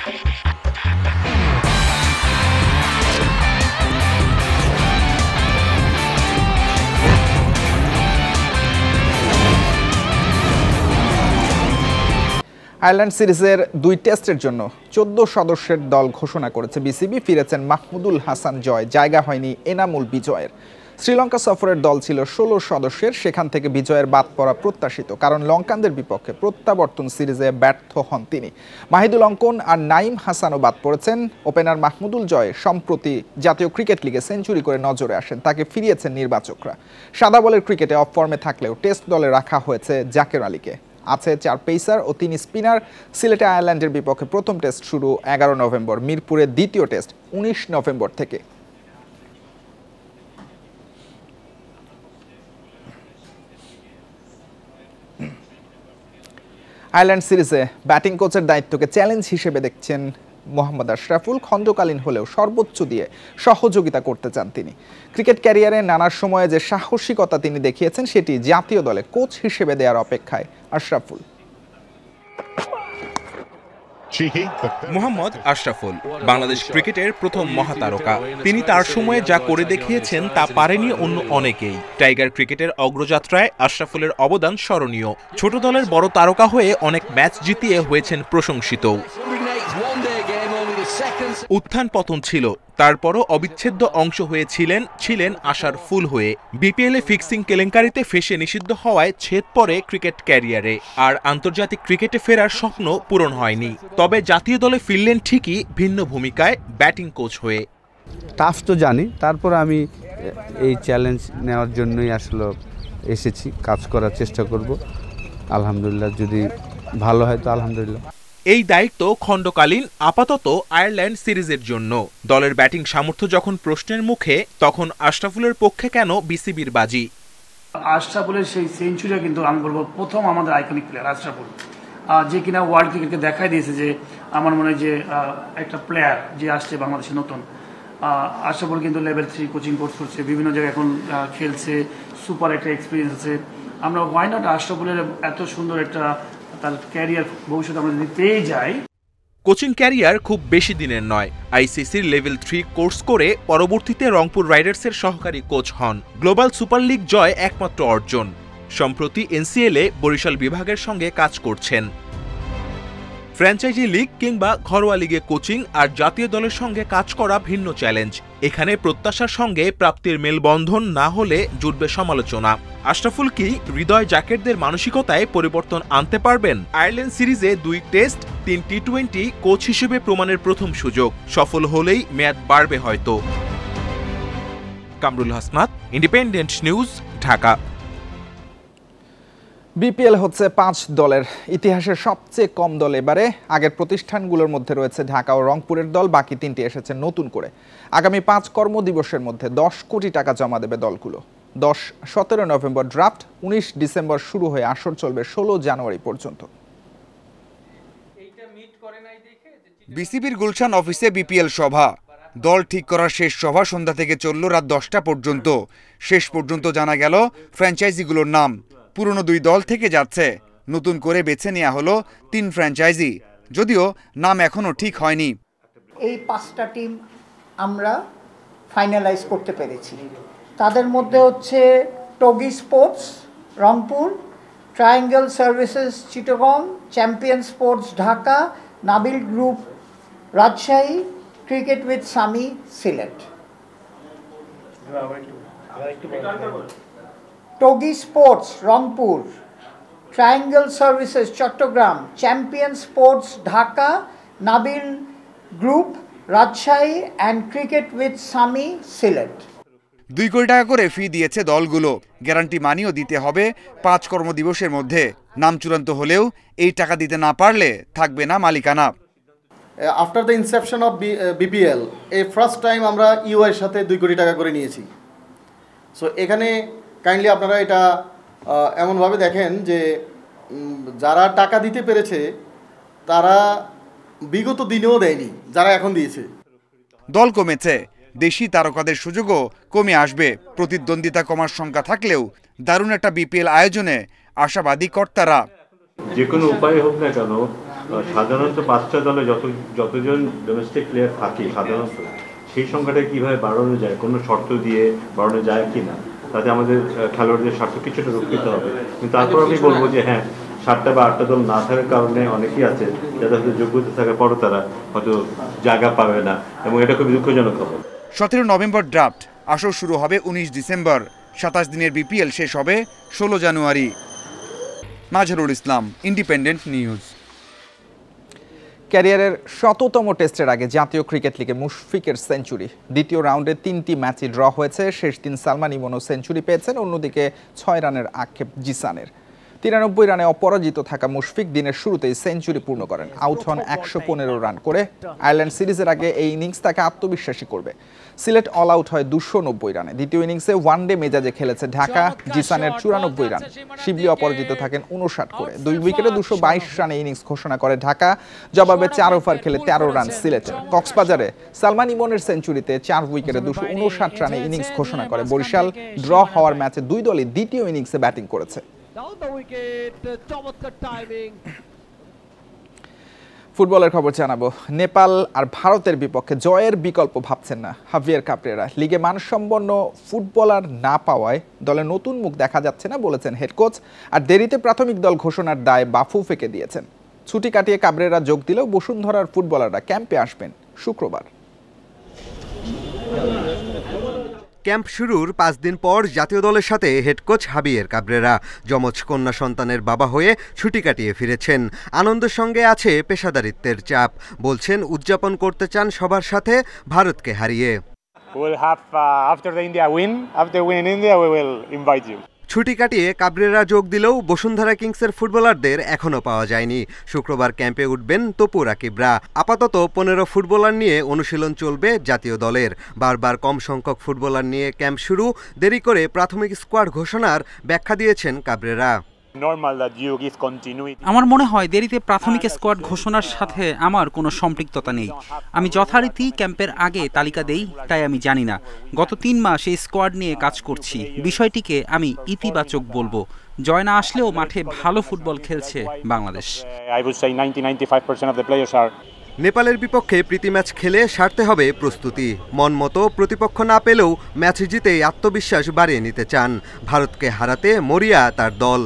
Ireland সিরিজের ২ টেস্টের জন্য ১৪ সদস্যের দল ঘোষণা করেছে বিসিবি। ফিরেছেন মাহমুদুল হাসান জয়, জায়গা হয়নি এনামুল বিজয়ের। শ্রীলঙ্কা সফরের দল ছিল ১৬ সদস্যের, সেখান থেকে বিজয়ের বাদ পড়া প্রত্যাশিত, কারণ লঙ্কানদের বিপক্ষে প্রত্যাবর্তন সিরিজে ব্যর্থ হন তিনি। মাহিদুল অঙ্কন আর নাইম হাসানও বাদ পড়েছেন। ওপেনার মাহমুদুল জয় সম্প্রতি জাতীয় ক্রিকেট লিগে সেঞ্চুরি করে নজরে আসেন, তাকে ফিরিয়েছেন নির্বাচকরা। সাদা বলের ক্রিকেটে অফ ফর্মে থাকলেও টেস্ট দলে রাখা হয়েছে জাকের আলীকে। আছে 4 পেসার ও 3 স্পিনার। সিলেটে আয়ারল্যান্ডের বিপক্ষে প্রথম টেস্ট শুরু 11 নভেম্বর, মিরপুরে দ্বিতীয় টেস্ট 19 নভেম্বর থেকে। আয়ারল্যান্ড সিরিজে ব্যাটিং কোচের দায়িত্বকে চ্যালেঞ্জ হিসেবে দেখছেন মোহাম্মদ আশরাফুল। খণ্ডকালীন হলেও সর্বোচ্চ দিয়ে সহযোগিতা করতে চান তিনি। ক্রিকেট ক্যারিয়ারে নানা সময়ে যে সাহসিকতা তিনি দেখিয়েছেন, সেটি জাতীয় দলে কোচ হিসেবে দেওয়ার অপেক্ষায় আশরাফুল। মোহাম্মদ আশরাফুল বাংলাদেশ ক্রিকেটের প্রথম মহাতারকা। তিনি তার সময়ে যা করে দেখিয়েছেন তা পারেনি অন্য অনেকেই। টাইগার ক্রিকেটের অগ্রযাত্রায় আশরাফুলের অবদান স্মরণীয়। ছোট দলের বড় তারকা হয়ে অনেক ম্যাচ জিতিয়ে হয়েছেন প্রশংসিত। উত্থান পতন ছিল, তারপরও অবিচ্ছেদ্য অংশ ছিলেন আশার ফুল হয়ে। বিপিএলে ফিক্সিং কেলেঙ্কারিতে ফেঁসে নিষিদ্ধ হওয়ায় ছেদ পড়ে ক্রিকেট ক্যারিয়ারে, আর আন্তর্জাতিক ক্রিকেটে ফেরার স্বপ্ন পূরণ হয়নি। তবে জাতীয় দলে ফিরলেন ঠিকই, ভিন্ন ভূমিকায় ব্যাটিং কোচ হয়ে। টাফ তো জানি, তারপর আমি এই চ্যালেঞ্জ নেওয়ার জন্যই আসলে এসেছি। কাজ করার চেষ্টা করব, আলহামদুলিল্লাহ যদি ভালো হয় তো আলহামদুলিল্লাহ। এই দায়িত্ব খণ্ডকালীন, আপাতত আয়ারল্যান্ড সিরিজের জন্য। দলের ব্যাটিং সামর্থ্য যখন প্রশ্নের মুখে, তখন আশরাফুলের পক্ষে কেন বিসিবির বাজি? আশরাফুলের সেই সেঞ্চুরি কিন্তু আমি বলবো প্রথম আমাদের আইকনিক প্লেয়ার আশরাফুল, যে কিনা ওয়ার্ল্ড ক্রিকেটকে দেখাই দিয়েছে যে আমার মনে হয় যে একটা প্লেয়ার যে আসছে বাংলাদেশে নতুন। আশরাফুল কিন্তু লেভেল 3 কোচিং কোর্স করছে, বিভিন্ন জায়গায় এখন খেলছে, সুপার একটা এক্সপিরিয়েন্স আছে। আমরা ওয়াই নট আশরাফুলের এত সুন্দর একটা তার ক্যারিয়ার ভবিষ্যৎ আমরা যদি পেয়ে যাই। কোচিং ক্যারিয়ার খুব বেশি দিনের নয়। আইসিসির লেভেল 3 কোর্স করে পরবর্তীতে রংপুর রাইডার্সের সহকারী কোচ হন। গ্লোবাল সুপার লিগ জয় একমাত্র অর্জন। সম্প্রতি এনসিএলে বরিশাল বিভাগের সঙ্গে কাজ করছেন। ফ্র্যাঞ্চাইজি লিগ কিংবা ঘরোয়া লিগে কোচিং আর জাতীয় দলের সঙ্গে কাজ করা ভিন্ন চ্যালেঞ্জ। এখানে প্রত্যাশার সঙ্গে প্রাপ্তির মেলবন্ধন না হলে জুটবে সমালোচনা। আশরাফুল কি হৃদয় জাকেরদের মানসিকতায় পরিবর্তন আনতে পারবেন? আয়ারল্যান্ড সিরিজে 2 টেস্ট 3 টি-20 কোচ হিসেবে প্রমাণের প্রথম সুযোগ। সফল হলেই মেয়াদ বাড়বে হয়তো। Kamrul Hasnat, independent news, Dhaka. BPL হচ্ছে 5 দলের, ইতিহাসের সবচেয়ে কম দল এবারে। আগের প্রতিষ্ঠানগুলোর মধ্যে রয়েছে ঢাকা ও রংপুরের দল, বাকি 3টি এসেছে নতুন করে। আগামী 5 কর্মদিবসের মধ্যে 10 কোটি টাকা জমা দেবে দলগুলো। 10-17 নভেম্বর ড্রাফট, 19 ডিসেম্বর শুরু হয়ে আসর চলবে 16 জানুয়ারি পর্যন্ত। বিসিবির গুলশান অফিসে বিপিএল সভা। দল ঠিক করার শেষ সভা সন্ধ্যা থেকে চলল রাত 10টা পর্যন্ত। শেষ পর্যন্ত জানা গেল ফ্র্যাঞ্চাইজিগুলোর নাম। পুরনো 2 দল থেকে যাচ্ছে, নতুন করে বেছে নেওয়া হলো 3 ফ্র্যাঞ্চাইজি, যদিও নাম এখনো ঠিক হয়নি। এই 5টা টিম আমরা ফাইনালাইজ করতে পেরেছি। তাদের মধ্যে হচ্ছে Toggi Sports Rangpur, Triangle Services Chittagong, Champion Sports Dhaka, Nabil Group Rajshahi, Cricket with Sami Sylhet. Toggi Sports Rangpur, Triangle Services Chattogram, Champion Sports Dhaka, Nabil Group Rajshahi and Cricket with Sami Sylhet. 2 crore টাকা করে ফি দিয়েছে দলগুলো। গ্যারান্টি মানিও দিতে হবে 5 কর্মদিবসের মধ্যে। নাম চূড়ান্ত হলেও এই টাকা দিতে না পারলে থাকবে না মালিকানা। After the Inception of BPL এই ফার্স্ট টাইম আমরা ইউআইয়ের সাথে 2 কোটি টাকা করে নিয়েছি। সো এখানে কাইন্ডলি আপনারা এটা এমনভাবে দেখেন যে যারা টাকা দিতে পেরেছে তারা বিগত দিনেও দেয়নি, যারা এখন দিয়েছে। দল কমেছে, দেশি তারকাদের সুযোগও কমে আসবে। প্রতিদ্বন্দ্বিতা কমার সংখ্যা থাকলেও দারুণ একটা বিপিএল আয়োজনে আশাবাদী কর্তারা। যে কোনো উপায় হোক না কেন, সাধারণত 5টা দলে যতজন ডোমেস্টিক প্লেয়ার থাকে সাধারণত সেই সংখ্যাটা কিভাবে বাড়ানো যায়, কোনো শর্ত দিয়ে বাড়ানো যায় কিনা, তাতে আমাদের খেলোয়াড়দের স্বার্থ কিছুটা রক্ষিত হবে। কিন্তু তারপর আমি বলবো যে হ্যাঁ, 7টা বা 8টা দল না থাকার কারণে অনেকেই আছে যাদের হয়তো যোগ্যতা থাকার পরও তারা হয়তো জায়গা পাবে না, এবং এটা খুবই দুঃখজনক খবর। 17 নভেম্বর ড্রাফট, আসর শুরু হবে 19 ডিসেম্বর, 27 দিনের বিপিএল শেষ হবে 16 জানুয়ারি। Mazharul Islam, independent news. ক্যারিয়ারের 100তম টেস্টের আগে জাতীয় ক্রিকেট লিগে মুশফিকের সেঞ্চুরি। দ্বিতীয় রাউন্ডে 3টি ম্যাচই ড্র হয়েছে। শেষ দিন সালমান ইমনও সেঞ্চুরি পেয়েছেন, অন্যদিকে 6 রানের আক্ষেপ জিসানের। 93 রানে অপরাজিত থাকা মুশফিক দিনের শুরুতেই সেঞ্চুরি পূর্ণ করেন। আউট হন 115 রান করে। আয়ারল্যান্ড সিরিজের আগে এই ইনিংস তাকে আত্মবিশ্বাসী করবে। সিলেট অল আউট হয় 290 রানে। দ্বিতীয় ইনিংসে ওয়ানডে মেজাজে খেলেছে ঢাকা। জিসানের 94 রান। শিবলি অপরাজিত থাকেন 59 করে। 2 উইকেটে 222 রানে ইনিংস ঘোষণা করে ঢাকা। জবাবে 4 ওভার খেলে 13 রান সিলেটের। কক্সবাজারে সালমান ইমনের সেঞ্চুরিতে 4 উইকেটে 259 রানে ইনিংস ঘোষণা করে বরিশাল। ড্র হওয়ার ম্যাচে দুই দলই দ্বিতীয় ইনিংসে ব্যাটিং করেছে। ফুটবলের খবর জানাবো। নেপাল আর ভারতের বিপক্ষে জয়ের বিকল্প ভাবছেন না হাভিয়ার কাবরেরা। লিগে মানসম্পন্ন ফুটবলার না পাওয়ায় দলে নতুন মুখ দেখা যাচ্ছে না বলেছেন হেড কোচ। আর দেরিতে প্রাথমিক দল ঘোষণার দায় বাফু ফেঁকে দিয়েছেন। ছুটি কাটিয়ে কাবরেরা যোগ দিলেও বসুন্ধরার ফুটবলাররা ক্যাম্পে আসবেন শুক্রবার। ক্যাম্প শুরুর 5 দিন পর জাতীয় দলের সাথে হেড কোচ হাভিয়ের কাবরেরা যমজ কন্যা সন্তানের বাবা হয়ে ছুটি কাটিয়ে ফিরেছেন। আনন্দের সঙ্গে আছে পেশাদারিত্বের চাপ। বলছেন উদযাপন করতে চান সবার সাথে ভারতকে হারিয়ে। ছুটি কাটিয়ে কাবরেরা যোগ দিলেও বসুন্ধরা কিংসের ফুটবলারদের এখনও পাওয়া যায়নি। শুক্রবার ক্যাম্পে উঠবেন তপু রাকিবরা। আপাতত 15 ফুটবলার নিয়ে অনুশীলন চলবে জাতীয় দলের। বারবার কম সংখ্যক ফুটবলার নিয়ে ক্যাম্প শুরু, দেরি করে প্রাথমিক স্কোয়াড ঘোষণার ব্যাখ্যা দিয়েছেন কাবরেরা। আমার মনে হয় দেরিতে প্রাথমিক স্কোয়াড ঘোষণার সাথে আমার কোনো সম্পৃক্ততা নেই। আমি যথারীতি ক্যাম্পের আগে তালিকা দেই, তাই আমি জানি না। গত 3 মাস এই স্কোয়াড নিয়ে কাজ করছি। বিষয়টিকে আমি ইতিবাচক বলবো। জয় না আসলেও মাঠে ভালো ফুটবল খেলছে বাংলাদেশ। নেপালের বিপক্ষে প্রীতি ম্যাচ খেলে সারতে হবে প্রস্তুতি। মন মতো প্রতিপক্ষ না পেলেও ম্যাচ জিতেই আত্মবিশ্বাস বাড়িয়ে নিতে চান। ভারতকে হারাতে মরিয়া তার দল।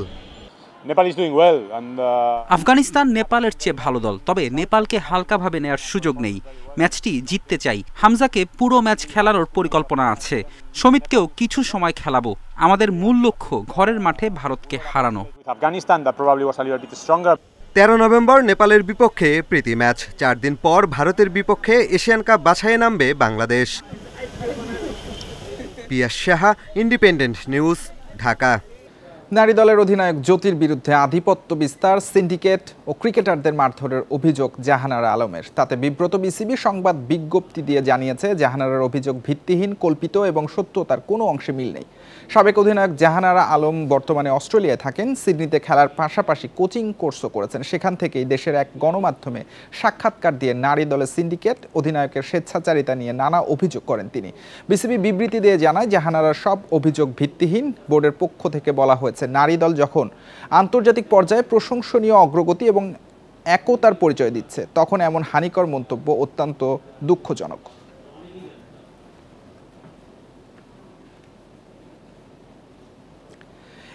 আফগানিস্তান নেপালের চেয়ে ভালো দল, তবে নেপালকে হালকাভাবে নেওয়ার সুযোগ নেই। ম্যাচটি জিততে চাই। হামজাকে পুরো ম্যাচ খেলানোর পরিকল্পনা আছে। সমিতকেও কিছু সময় খেলাবো। আমাদের মূল লক্ষ্য ঘরের মাঠে ভারতকে হারানো। 13 নভেম্বর নেপালের বিপক্ষে প্রীতি ম্যাচ। 4 দিন পর ভারতের বিপক্ষে এশিয়ান কাপ বাছাইয়ে নামবে বাংলাদেশ। পিয়াস সাহা, ইন্ডিপেন্ডেন্ট নিউজ, ঢাকা। নারী দলের অধিনায়ক জ্যোতির বিরুদ্ধে আধিপত্য বিস্তার, সিন্ডিকেট ও ক্রিকেটারদের মারধরের অভিযোগ জাহানারা আলমের। তাতে বিব্রত বিসিবি সংবাদ বিজ্ঞপ্তি দিয়ে জানিয়েছে জাহানারার অভিযোগ ভিত্তিহীন, কল্পিত এবং সত্যতার কোনো অংশে মিল নেই। সাবেক অধিনায়ক জাহানারা আলম বর্তমানে অস্ট্রেলিয়ায় থাকেন। সিডনিতে খেলার পাশাপাশি কোচিং কোর্সও করেছেন। সেখান থেকেই দেশের এক গণমাধ্যমে সাক্ষাৎকার দিয়ে নারী দলের সিন্ডিকেট, অধিনায়কের স্বেচ্ছাচারিতা নিয়ে নানা অভিযোগ করেন তিনি। বিসিবি বিবৃতি দিয়ে জানায় জাহানারার সব অভিযোগ ভিত্তিহীন। বোর্ডের পক্ষ থেকে বলা হয়েছে নারী দল যখন আন্তর্জাতিক পর্যায়ে প্রশংসনীয় অগ্রগতি এবং একতার পরিচয় দিচ্ছে, তখন এমন হানিকর মন্তব্য অত্যন্ত দুঃখজনক।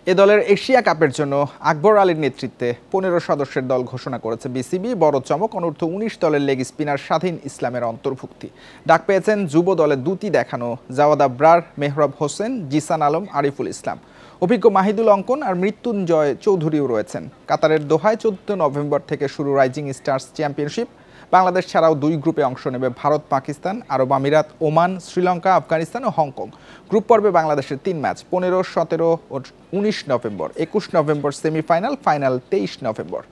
এ দলের এশিয়া কাপের জন্য আকবর আলীর নেতৃত্বে 15 সদস্যের দল ঘোষণা করেছে বিসিবি। বড় চমক, অনূর্ধ্ব 19 দলের লেগ স্পিনার স্বাধীন ইসলামের অন্তর্ভুক্তি। ডাক পেয়েছেন যুব দলে দুটি দেখানো জাওয়াদ আবরার, মেহরাব হোসেন, জিসান আলম, আরিফুল ইসলাম। অভিজ্ঞ মাহিদুল অঙ্কন আর মৃত্যুঞ্জয় চৌধুরীও রয়েছেন। কাতারের দোহায় 14 নভেম্বর থেকে শুরু রাইজিং স্টার্স চ্যাম্পিয়নশিপ। বাংলাদেশ ছাড়াও 2 গ্রুপে অংশ নেবে ভারত, পাকিস্তান, আরব আমিরাত, ওমান, শ্রীলঙ্কা, আফগানিস্তান ও হংকং। গ্রুপ পর্বে বাংলাদেশের 3 ম্যাচ 15, 17 ও 19 November. 21 November semifinal, final 23 November.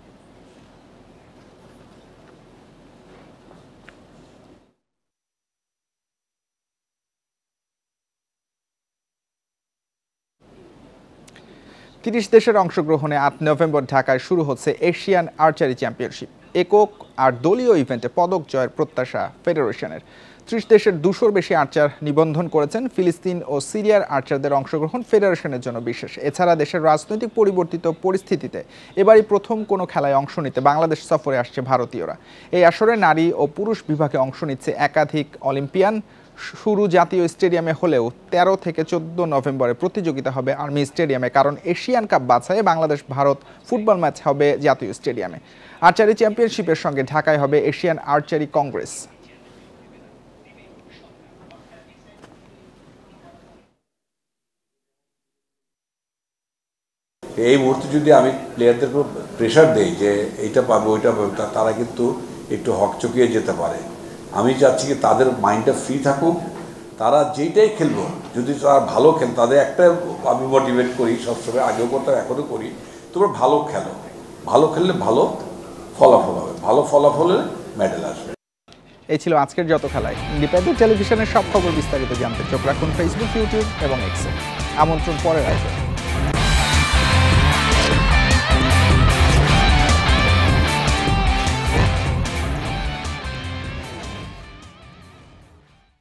তিরিশ দেশের অংশগ্রহণে 8 নভেম্বর ঢাকায় শুরু হচ্ছে এশিয়ান আর্চারি চ্যাম্পিয়নশিপ। একক আর দলীয় ইভেন্টে পদক জয়ের প্রত্যাশা ফেডারেশনের। 30 দেশের 200-র বেশি আর্চার নিবন্ধন করেছেন। ফিলিস্তিন ও সিরিয়ার আর্চারদের অংশগ্রহণ ফেডারেশনের জন্য বিশেষ। এছাড়া দেশের রাজনৈতিক পরিবর্তিত পরিস্থিতিতে এবারই প্রথম কোনো খেলায় অংশ নিতে বাংলাদেশ সফরে আসছে ভারতীয়রা। এই আসরে নারী ও পুরুষ বিভাগে অংশ নিচ্ছে একাধিক অলিম্পিয়ান। শুরু জাতীয় স্টেডিয়ামে হলেও 13 থেকে 14 নভেম্বরে প্রতিযোগিতা হবে আর্মি স্টেডিয়ামে, কারণ এশিয়ান কাপ বাছাইয়ে বাংলাদেশ ভারত ফুটবল ম্যাচ হবে জাতীয় স্টেডিয়ামে। আর্চারি চ্যাম্পিয়নশিপের সঙ্গে ঢাকায় হবে এশিয়ান আর্চারি কংগ্রেস। এই মুহূর্তে যদি আমি প্লেয়ারদের উপর প্রেশার দেই যে এইটা পাবে ওইটা পাবে, তারা কিন্তু একটু হকচকিয়ে যেতে পারে। আমি চাচ্ছি কি তাদের মাইন্ডটা ফ্রি থাকুক, তারা যেইটাই খেলবো, যদি তারা ভালো খেলে তাদের একটা আমি মোটিভেট করি সবসময়, আগেও করতাম এখনও করি, তোমরা ভালো খেলো, ভালো খেললে ভালো ফলাফল হবে, ভালো ফলাফল হলে মেডেল আসবে। এই ছিল আজকের যত খেলায়। ইন্ডিপেন্ডেন্ট টেলিভিশনের সব খবর বিস্তারিত জানতে চোখ রাখুন ফেসবুক, ইউটিউব এবং এক্সে। আমন্ত্রণ পরের আয়োজন।